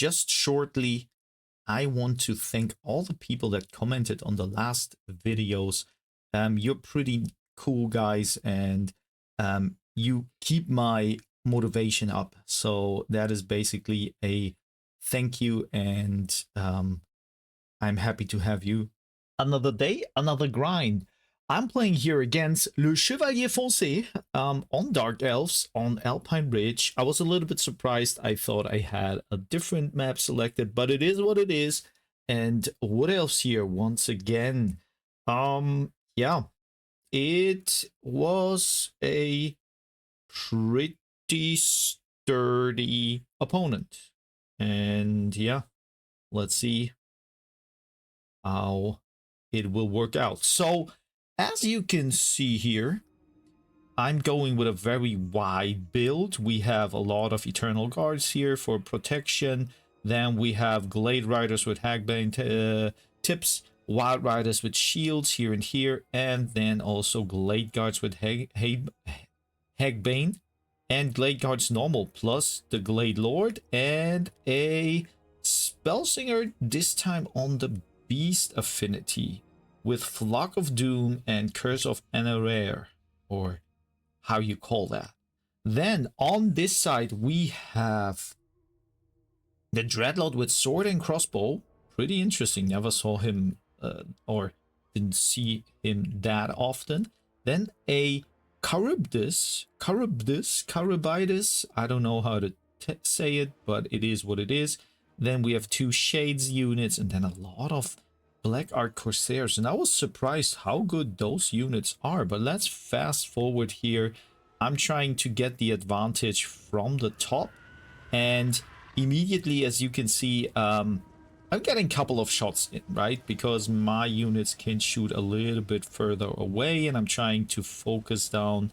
just shortly, I want to thank all the people that commented on the last videos. You're pretty cool guys, and you keep my motivation up. So that is basically a thank you, and I'm happy to have you. Another day, another grind. I'm playing here against Le Chevalier Foncé on Dark Elves on Alpine Ridge. I was a little bit surprised. I thought I had a different map selected, but it is what it is. And Wood Elves here once again. Yeah, it was a pretty sturdy opponent. And yeah, let's see how it will work out. So as you can see here, I'm going with a very wide build. We have a lot of Eternal Guards here for protection. Then we have Glade Riders with Hagbane tips, Wild Riders with shields here and here, and then also Glade Guards with Hagbane, and Glade Guards normal, plus the Glade Lord, and a Spellsinger, this time on the Beast affinity, with Flock of Doom and Curse of Anarare, or how you call that. Then on this side we have the Dreadlord with Sword and Crossbow. Pretty interesting. Never saw him or didn't see him that often. Then a Charybdis. I don't know how to say it, but it is what it is. Then we have 2 Shades units, and then a lot of Black Art Corsairs. And I was surprised how good those units are. But let's fast forward here. I'm trying to get the advantage from the top. And immediately, as you can see, I'm getting a couple of shots in, right? Because my units can shoot a little bit further away. And I'm trying to focus down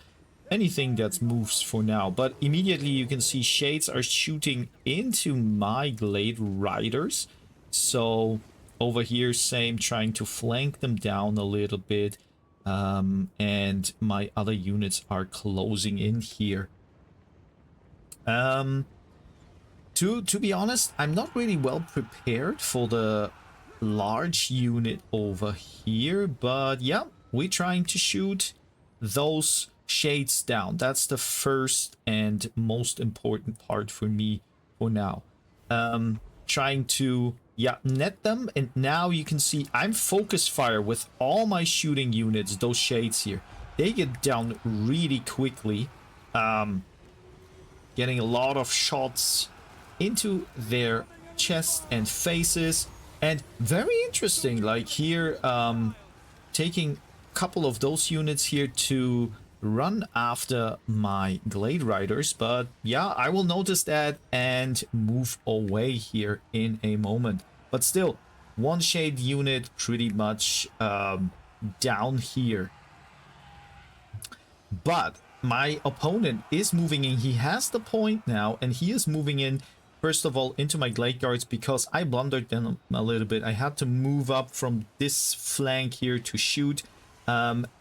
anything that moves for now. But immediately you can see Shades are shooting into my Glade Riders. So over here, same, trying to flank them down a little bit. And my other units are closing in here. To be honest, I'm not really well prepared for the large unit over here. But yeah, we're trying to shoot those Shades down. That's the first and most important part for me for now. Trying to net them, and now you can see I'm focus fire with all my shooting units. Those Shades here, they get down really quickly, getting a lot of shots into their chest and faces. And very interesting, like here, taking a couple of those units here to run after my Glade Riders. But yeah, I will notice that and move away here in a moment. But still, 1 Shade unit pretty much down here. But my opponent is moving in. He has the point now, and he is moving in, first of all, into my Glade Guards, because I blundered them a little bit. I had to move up from this flank here to shoot.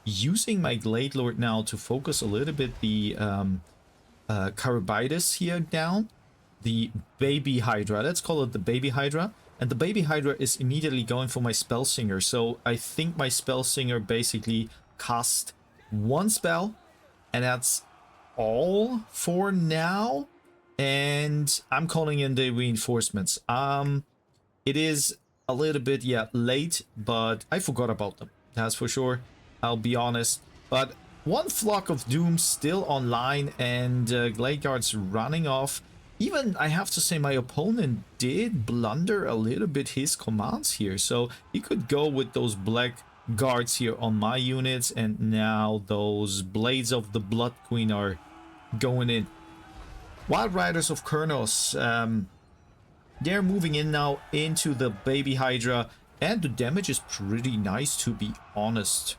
Using my Glade Lord now to focus a little bit the Charybdis here down. The Baby Hydra. Let's call it the Baby Hydra. And the Baby Hydra is immediately going for my Spellsinger. So I think my Spellsinger basically cast 1 spell. And that's all for now. And I'm calling in the reinforcements. It is a little bit, late, but I forgot about them. That's for sure. I'll be honest. But 1 Flock of Doom still online, and Glade Guards running off. Even, I have to say, my opponent did blunder a little bit his commands here. So he could go with those Black Guards here on my units, and now those Blades of the Blood Queen are going in. Wild Riders of Kurnos, they're moving in now into the Baby Hydra, and the damage is pretty nice, to be honest.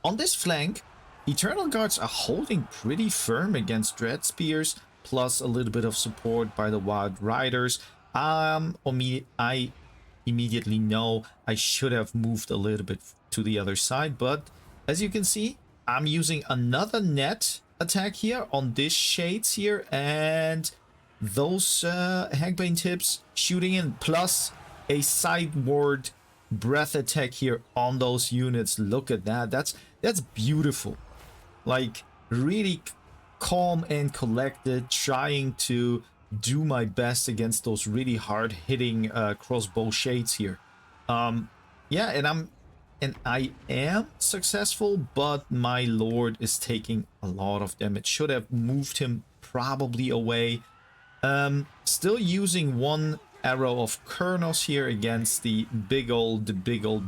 On this flank, Eternal Guards are holding pretty firm against Dread Spears, plus a little bit of support by the Wild Riders. I immediately know I should have moved a little bit to the other side, but as you can see, I'm using another net attack here on this Shades here, and those Hagbane tips shooting in, plus a sideward breath attack here on those units. Look at that. That's beautiful. Like, really calm and collected, trying to do my best against those really hard hitting crossbow shades here. Yeah, and I am successful, but my lord is taking a lot of damage. Should have moved him probably away. Still using one arrow of Kurnos here against the big old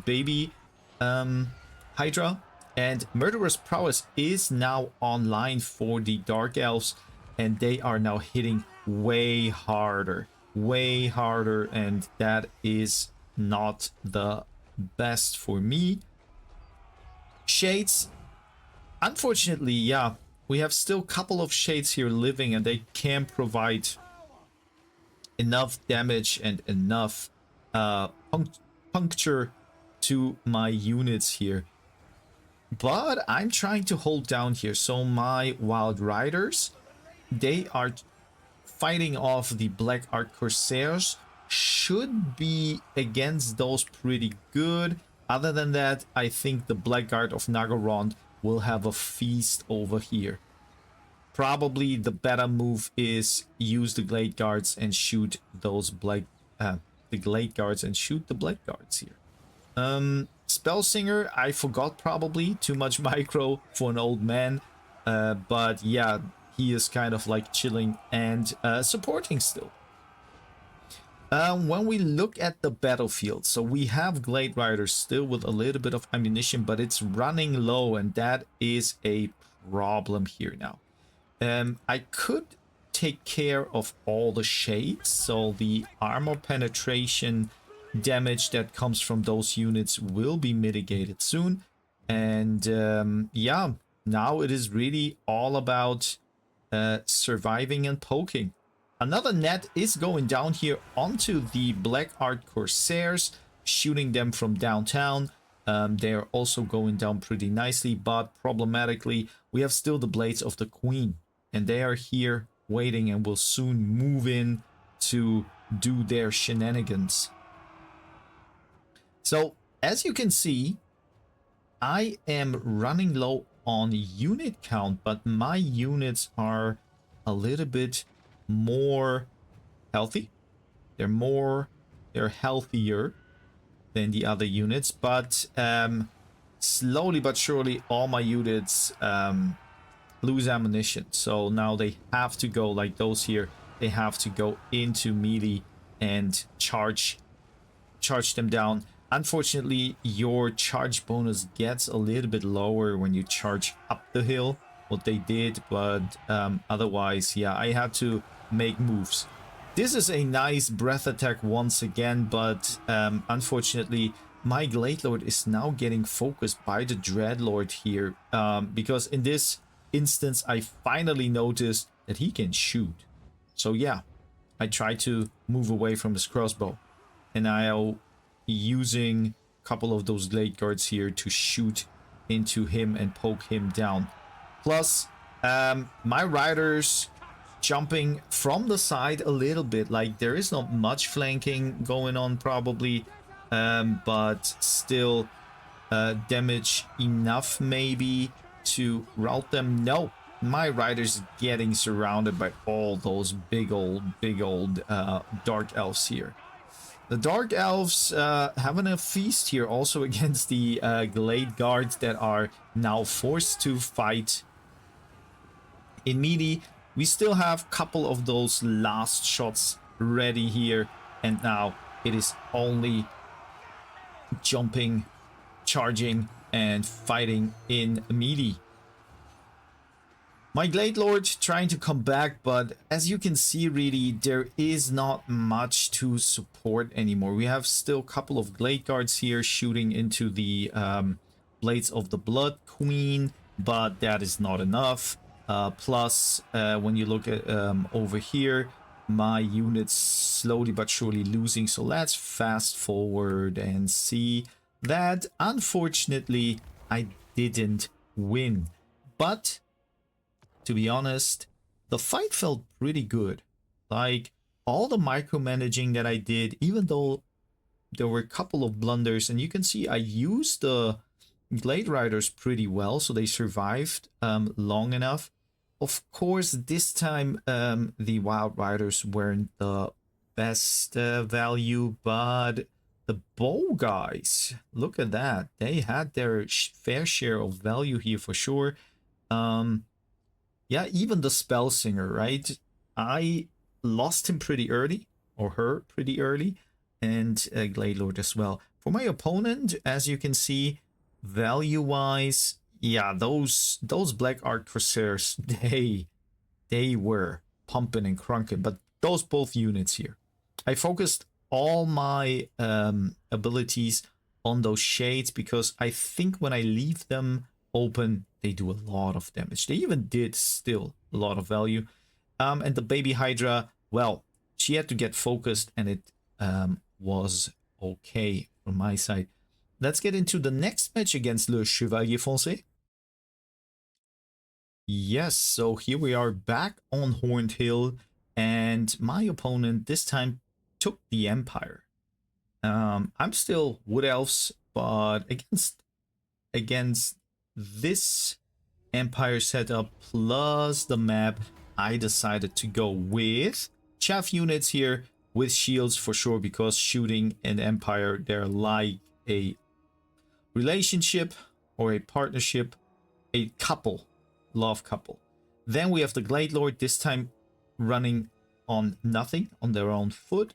baby Hydra. And Murderous Prowess is now online for the Dark Elves, and they are now hitting way harder, and that is not the best for me. Shades, unfortunately, yeah, we have still a couple of shades here living, and they can provide enough damage and enough puncture to my units here. But I'm trying to hold down here. So my Wild Riders, they are fighting off the Black Art Corsairs. Should be against those pretty good. Other than that, I think the Black Guard of Nagorond will have a feast over here. Probably the better move is use the Glade Guards and shoot those the Glade Guards and shoot the Black Guards here. Spellsinger, I forgot, probably too much micro for an old man, but yeah, he is kind of like chilling and supporting still. When we look at the battlefield, so we have Glade Riders still with a little bit of ammunition, but it's running low, and that is a problem here now. I could take care of all the shades, so the armor penetration damage that comes from those units will be mitigated soon. And yeah, now it is really all about surviving and poking. Another net is going down here onto the Black Art Corsairs, shooting them from downtown. They are also going down pretty nicely, but problematically, we have still the Blades of the Queen, and they are here waiting and will soon move in to do their shenanigans. So, as you can see, I am running low on unit count, but my units are a little bit more healthy. They're healthier than the other units, but slowly but surely all my units lose ammunition. So now they have to go, like those here, they have to go into melee and charge them down. Unfortunately, your charge bonus gets a little bit lower when you charge up the hill, what they did, but otherwise, yeah, I had to make moves. This is a nice breath attack once again, but unfortunately, my Glade Lord is now getting focused by the Dreadlord here, because in this instance, I finally noticed that he can shoot. So yeah, I tried to move away from his crossbow, and I'll using a couple of those Glade Guards here to shoot into him and poke him down. Plus, my riders jumping from the side a little bit. Like, there is not much flanking going on probably, but still damage enough maybe to rout them. No, my riders getting surrounded by all those big old Dark Elves here. The Dark Elves having a feast here also against the Glade Guards that are now forced to fight in melee. We still have a couple of those last shots ready here, and now it is only jumping, charging, and fighting in melee. My Glade Lord trying to come back, but as you can see, really, there is not much to support anymore. We have still a couple of Glade Guards here shooting into the Blades of the Blood Queen, but that is not enough. Plus, when you look at over here, my units slowly but surely losing. So let's fast forward and see that, unfortunately, I didn't win. But to be honest, the fight felt pretty good. Like, all the micromanaging that I did, even though there were a couple of blunders, and you can see I used the Glade Riders pretty well, so they survived long enough. Of course, this time the Wild Riders weren't the best value, but the bow guys, look at that. They had their fair share of value here for sure. Yeah, even the Spell Singer, right? I lost him pretty early, or her pretty early, and Glade Lord as well. For my opponent, as you can see, value-wise, yeah, those Black Art Corsairs, they were pumping and crunking, but those both units here. I focused all my abilities on those shades because I think when I leave them open, they do a lot of damage. They even did still a lot of value. And the baby Hydra, well, she had to get focused, and it was okay from my side. Let's get into the next match against Le Chevalier Foncé. Yes, so here we are back on Horned Hill, and my opponent this time took the Empire. I'm still Wood Elves, but against this Empire setup plus the map, I decided to go with chaff units here with shields for sure, because shooting an Empire, they're like a relationship or a partnership, a couple, love couple. Then we have the Glade Lord, this time running on nothing, on their own foot.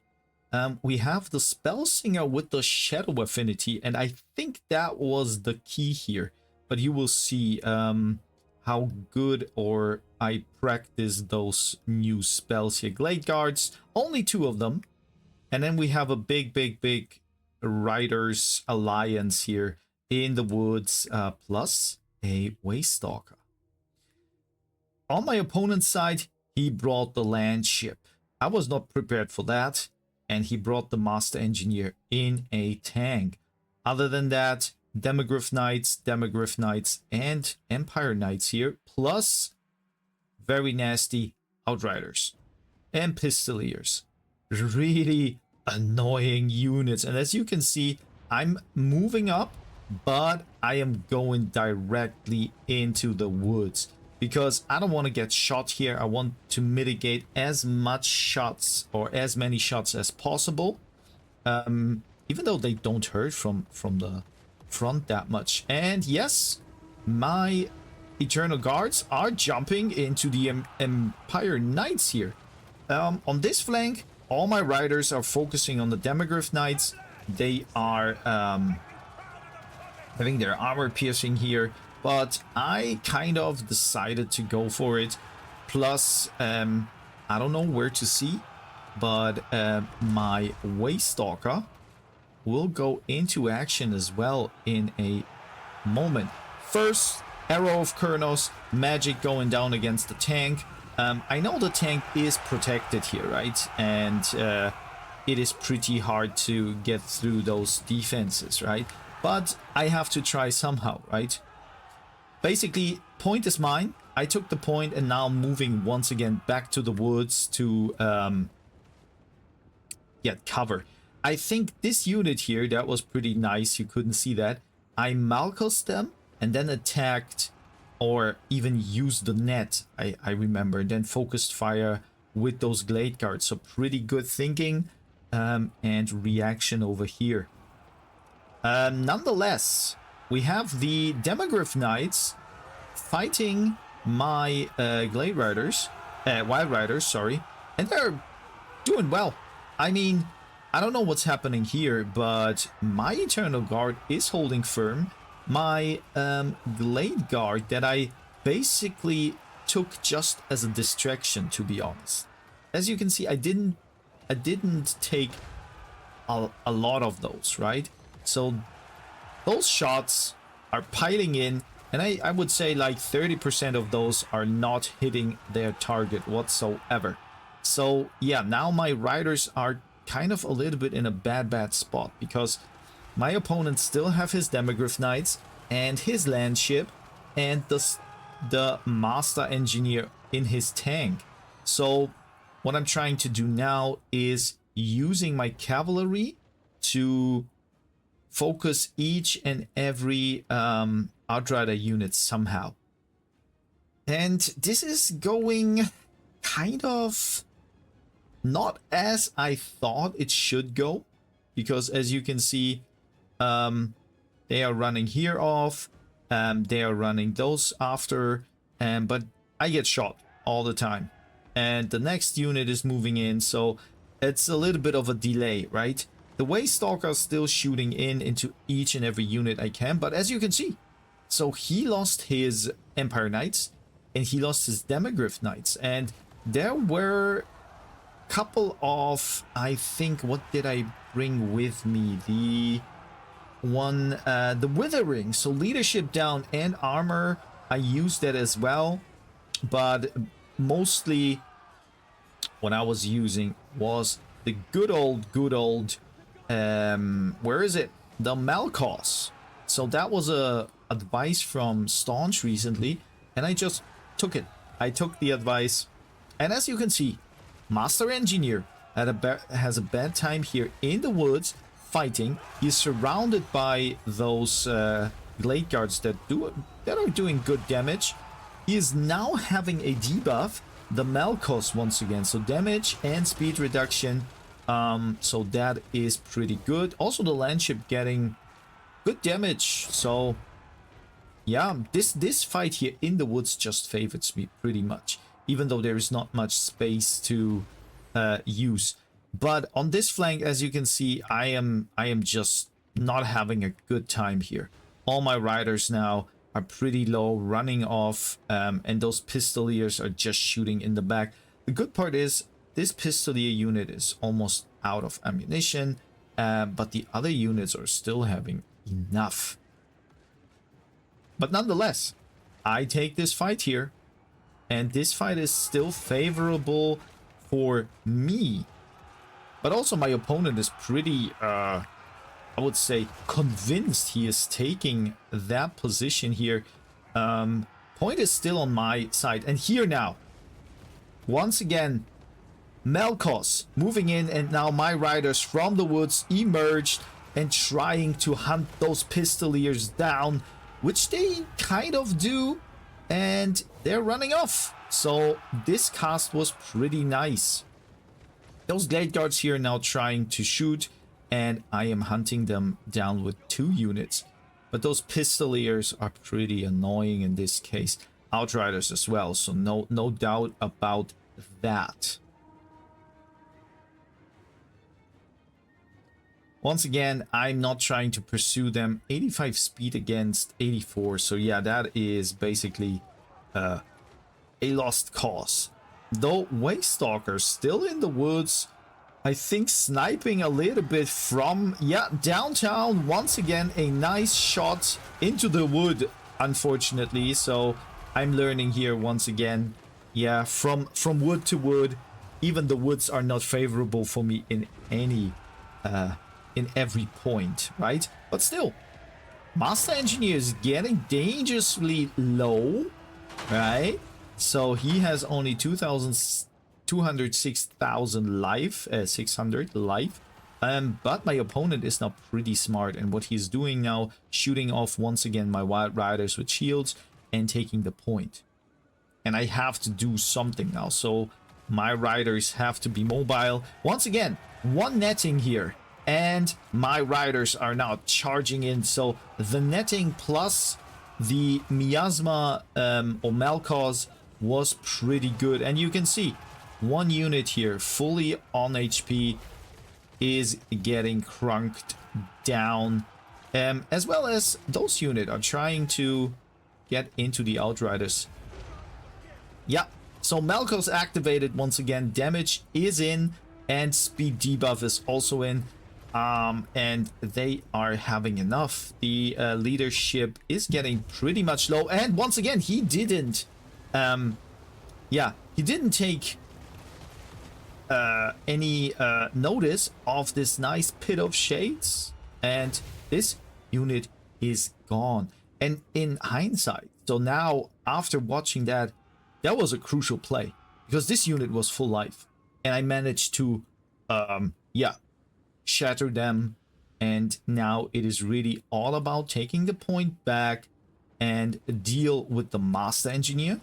We have the Spell Singer with the Shadow Affinity, and I think that was the key here. But you will see how good or I practice those new spells here. Glade Guards, only 2 of them. And then we have a big Riders Alliance here in the woods, plus a Waystalker. On my opponent's side, he brought the land ship. I was not prepared for that. And he brought the Master Engineer in a tank. Other than that, Demigryph Knights, and Empire Knights here, plus very nasty Outriders and Pistoliers. Really annoying units. And as you can see, I'm moving up, but I am going directly into the woods because I don't want to get shot here. I want to mitigate as much shots or as many shots as possible, even though they don't hurt from the front that much. And yes, my Eternal Guards are jumping into the Empire Knights here. On this flank, all my riders are focusing on the Demigryph Knights. They are having their armor piercing here, but I kind of decided to go for it. Plus, I don't know where to see, but my Waystalker will go into action as well in a moment. First, Arrow of Kurnos, magic going down against the tank. I know the tank is protected here, right? And it is pretty hard to get through those defenses, right? But I have to try somehow, right? Basically, point is mine. I took the point and now moving once again back to the woods to get cover. I think this unit here, that was pretty nice. You couldn't see that. I Malchus them and then attacked or even used the net, I remember, and then focused fire with those Glade Guards. So pretty good thinking and reaction over here. Nonetheless, we have the Demigryph Knights fighting my Glade Riders, Wild Riders, sorry, and they're doing well. I mean, I don't know what's happening here, but my Eternal Guard is holding firm. My Glade Guard that I basically took just as a distraction, to be honest. As you can see, I didn't take a lot of those, right? So those shots are piling in, and I would say like 30% of those are not hitting their target whatsoever. So yeah, now my riders are kind of a little bit in a bad spot because my opponent still have his Demigryph Knights and his land ship and the Master Engineer in his tank. So what I'm trying to do now is using my cavalry to focus each and every outrider unit somehow. And this is going kind of not as I thought it should go, because as you can see, they are running here off, they are running those after, but I get shot all the time. And the next unit is moving in, so it's a little bit of a delay, right? The Waystalker is still shooting into each and every unit I can, but as you can see, so he lost his Empire Knights, and he lost his Demigryph Knights, and there were a couple of, I think, what did I bring with me? The Withering, so leadership down and armor, I used that as well, but mostly what I was using was the good old, where is it? The Malkos. So that was a advice from Staunch recently, and I just took it. I took the advice, and as you can see, Master Engineer has a bad time here in the woods fighting. He's surrounded by those Glade Guards that are doing good damage. He is now having a debuff, the Malkos once again, so damage and speed reduction. So that is pretty good. Also the Landship getting good damage. So yeah, this fight here in the woods just favors me pretty much, even though there is not much space to use. But on this flank, as you can see, I am just not having a good time here. All my riders now are pretty low, running off, and those Pistoliers are just shooting in the back. The good part is this Pistolier unit is almost out of ammunition, but the other units are still having enough. But nonetheless, I take this fight here, and this fight is still favorable for me. But also my opponent is pretty, I would say, convinced he is taking that position here. Point is still on my side. And here now, once again, Malkos moving in, and now my riders from the woods emerged and trying to hunt those Pistoliers down, which they kind of do, and they're running off. So this cast was pretty nice. Those Glade Guards here now trying to shoot, and I am hunting them down with 2 units. But those Pistoliers are pretty annoying in this case. Outriders as well, so no doubt about that. Once again, I'm not trying to pursue them. 85 speed against 84, so yeah, that is basically a lost cause. Though Waystalker still in the woods, I think sniping a little bit from, yeah, downtown. Once again, a nice shot into the wood, unfortunately. So I'm learning here once again. Yeah, from wood to wood, even the woods are not favorable for me in any, in every point, right? But still, Master Engineer is getting dangerously low, right? So he has only 206,000 life, 600 life. But my opponent is now pretty smart, and what he's doing now, shooting off once again my Wild Riders with shields and taking the point. And I have to do something now, so my riders have to be mobile. Once again, 1 netting here, and my riders are now charging in. So the netting plus the Miasma or Malkos was pretty good, and you can see 1 unit here fully on HP is getting crunked down, as well as those units are trying to get into the Outriders. Yeah, so Malkos activated once again, damage is in, and speed debuff is also in, and they are having enough. The leadership is getting pretty much low, and once again he didn't he didn't take any notice of this nice pit of shades, and this unit is gone. And in hindsight, so now after watching that, that was a crucial play, because this unit was full life and I managed to, yeah, shatter them. And now it is really all about taking the point back and deal with the Master Engineer,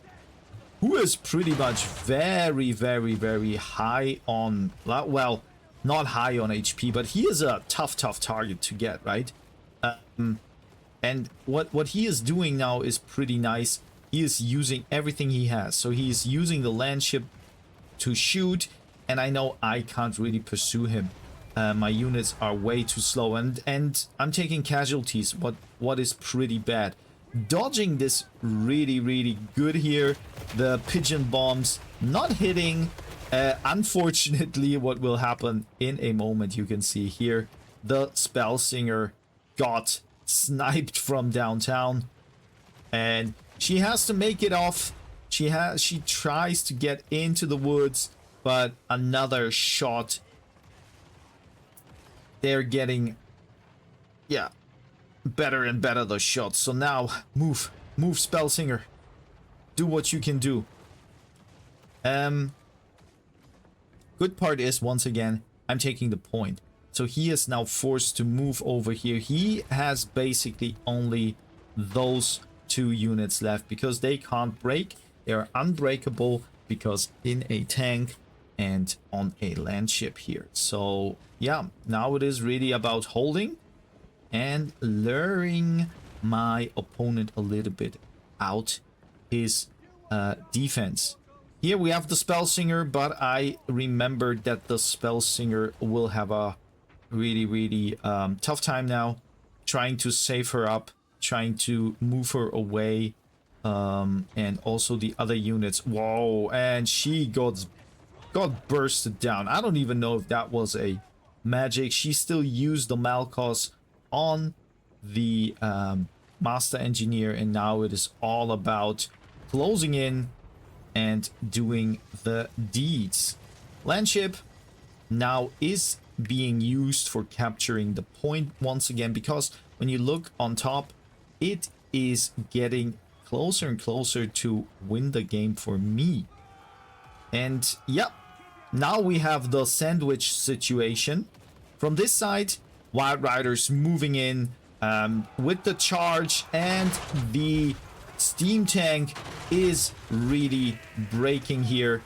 who is pretty much very, very, very high on, well, not high on HP, but he is a tough target to get, right? And what he is doing now is pretty nice. He is using everything he has. So he's using the land ship to shoot, and I know I can't really pursue him. My units are way too slow, and I'm taking casualties, what is pretty bad. Dodging this really good here. The pigeon bombs not hitting. Unfortunately, what will happen in a moment, you can see here, the spell singer got sniped from downtown, and she has to make it off. She tries to get into the woods, but another shot. They're getting, yeah, better and better, the shots. So now move spell singer, do what you can do. Good part is, once again, I'm taking the point. So he is now forced to move over here. He has basically only those 2 units left because they can't break. They are unbreakable because in a tank and on a land ship here. So yeah, now it is really about holding and luring my opponent a little bit out his defense. Here we have the spell singer, but I remembered that the spell singer will have a really tough time now, trying to save her up, trying to move her away, and also the other units. Whoa, and she got bursted down. I don't even know if that was a magic. She still used the Malkos on the Master Engineer, and now it is all about closing in and doing the deeds. Landship now is being used for capturing the point once again, because when you look on top, it is getting closer and closer to win the game for me. And yep, now we have the sandwich situation. From this side, Wild Riders moving in with the charge, and the steam tank is really breaking here.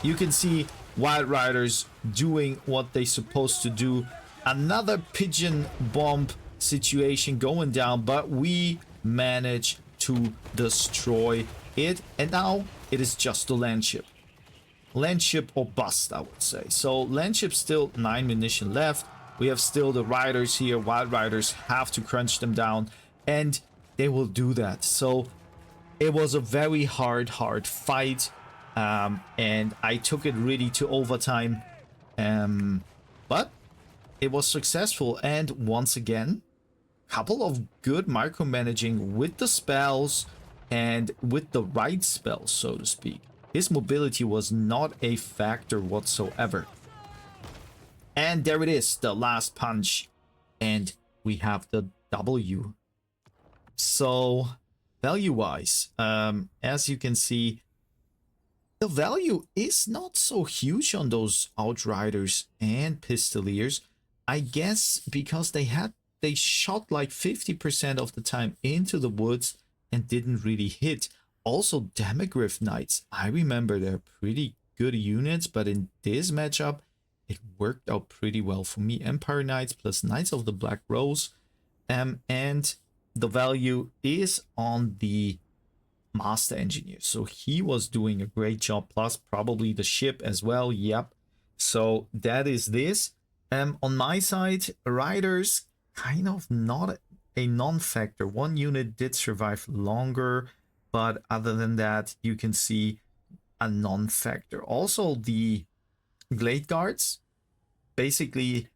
You can see Wild Riders doing what they're supposed to do. Another pigeon bomb situation going down, but we manage to destroy it, and now it is just the land ship. Land ship or bust, I would say. So land ship still 9 munition left. We have still the riders here. Wild Riders have to crunch them down, and they will do that. So it was a very hard fight, and I took it really to overtime, but it was successful. And once again, couple of good micromanaging with the spells and with the right spells, so to speak. His mobility was not a factor whatsoever. And there it is, the last punch, and we have the W. So value wise, as you can see, the value is not so huge on those Outriders and Pistoliers. I guess because they shot like 50% of the time into the woods and didn't really hit. Also, Demigryph Knights, I remember they're pretty good units, but in this matchup, it worked out pretty well for me. Empire Knights plus Knights of the Black Rose, and the value is on the Master Engineer. So he was doing a great job, plus probably the ship as well. Yep. So that is this. On my side, Riders, kind of not a non-factor. One unit did survive longer, but other than that, you can see a non-factor. Also, the Glade Guards, basically,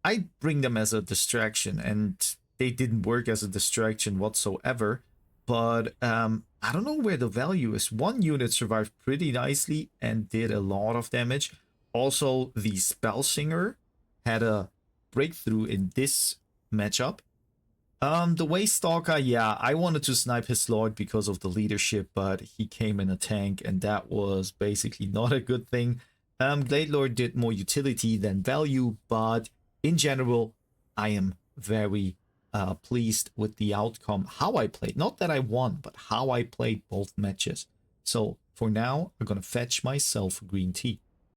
I bring them as a distraction, and they didn't work as a distraction whatsoever. But I don't know where the value is. One unit survived pretty nicely and did a lot of damage. Also, the Spell Singer had a breakthrough in this matchup. The Waste Stalker, yeah, I wanted to snipe his Lord because of the leadership, but he came in a tank, and that was basically not a good thing. Glade Lord did more utility than value, but in general, I am very pleased with the outcome, how I played. Not that I won, but how I played both matches. So for now, I'm gonna fetch myself green tea.